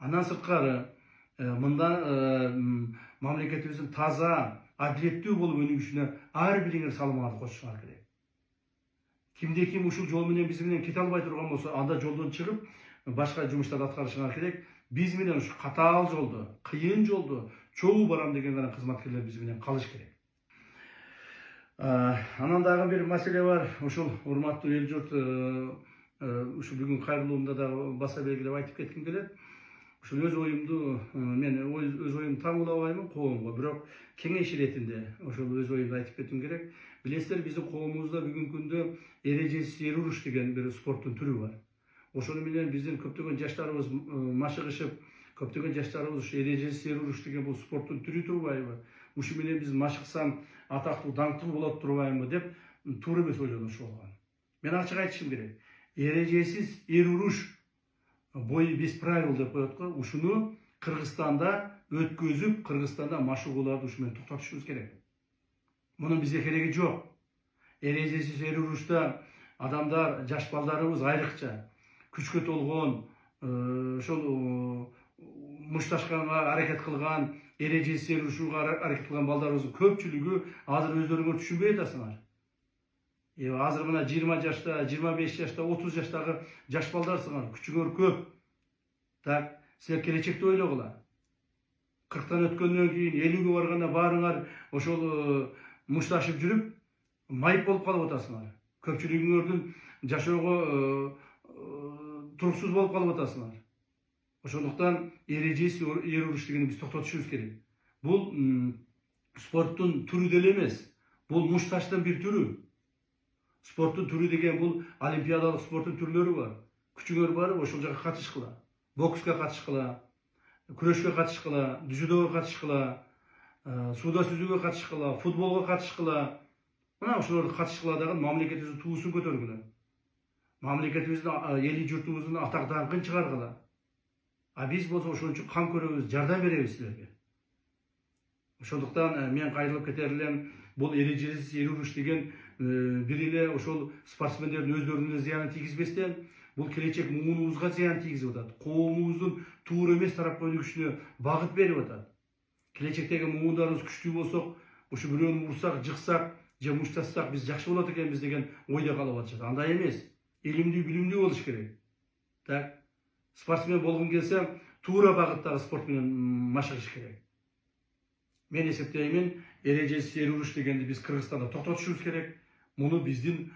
Андан сырткары мындан мамлекетибиздин таза, адилеттүү болуп өнүгүшүнө ар бириңер салымыңарды кошушуңар керек. Кимде ким ушул жол менен биз менен кете албай турган болсо, анда жолдон чыгып, башка жумуштарды аткарышыңар керек. Биз менен ушу катаал жолдо, кыйын жолдо чогуу барам деген гана кызматкерлер биз менен калыш керек. Анан дагы бир маселе бар. Ушул урматтуу эл журт, ушу бүгүн кайрылуумда да баса белгилеп айтып кетким келет. Ушул өз оюмду, мен өз оюмду таңуулабаймын коомго, бирок кеңеш иретинде ошол өз оюмду айтып кетким керек. Билесиздер, биздин коомубузда бүгүнкү күндө эрежесиз эр уруш деген бир спорттун түрү бар. Ошону менен биздин көптөгөн жаштарыбыз машыгышып, көптөгөн жаштарыбыз ушу эрежесиз эр уруш деген бул спорттун түрү турбайбы? Ушу менен биз машыксам атактуу, даңктуу болот турбаймы деп туура эмес ойлонушу болгон. Мен ачык айтышым керек. Эрежесиз эр уруш бой без правил деп коет го. Ушуну Кыргызстанда өткөзүп, Кыргызстанда машыгууларды ушу менен токтотушубуз керек. Мунун бизге кереги жок. Эрежесиз эр урушта адамдар, жаш балдарыбыз айрыкча күчкө толгон, ошол мушташканга аракет кылган, эрежесиз эр урушууга аракет кылган балдарыбыздын көпчүлүгү азыр өздөрүңөр түшүнбөй атасыңар. Азыр мына 20 жашта, 25 жашта, 30 жаштагы жаш балдарсыңар, күчүңөр көп. Так, силер келечекти ойлогула. 40тан өткөндөн кийин 50ге барганда баарыңар ошол мушташып жүрүп, майып болуп калып атасыңар. Көпчүлүгүңөрдүн жашоого туруксуз болуп калып атасыңар. Ошондуктан эрежесиз эр уруш дегенди биз токтотушубуз керек. Бул спорттун түрү деле эмес. Бул мушташтын бир түрү. Спорттун түрү деген бул олимпиадалык спорттун түрлөрү бар. Күчүңөр барып ошол жака катышкыла. Бокска катышкыла, күрөшкө катышкыла, дзюдого катышкыла, сууда сүзүүгө катышкыла, футболго катышкыла. Мына ошолорду катышкыла дагы мамлекетибиздин туусун көтөргүлө. Мамлекетибиздин эли журтубуздун атак даңкын чыгаргыла. А биз болсо ошон үчүн кам көрөбүз, жардам беребиз силерге. Ошондуктан мен кайрылып кетер элем, бул эрежесиз эр уруш деген бир эле ошол спортсмендердин өздөрүнө зыянын тийгизбестен, бул келечек муунубузга зыян тийгизип атат. Коомубуздун туура эмес тарапка өнүгүшүнө багыт берип атат. Келечектеги муундарыбыз күчтүү болсок, ушу бирөөнү урсак, жыксак же мушташсак биз жакшы болот экенбиз деген ойдо калып атышат. Андай эмес. Илимдүү, билимдүү болуш керек. Так, спортсмен болгун келсе, туура багыттагы спорт менен машыгыш керек. Мен эсептеймин, эрежесиз эр уруш дегенди биз Кыргызстанда токтотушубуз керек. Муну биздин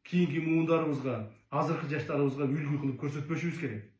кийинки муундарыбызга, азыркы жаштарыбызга үлгү кылып көрсөтпөшүбүз керек.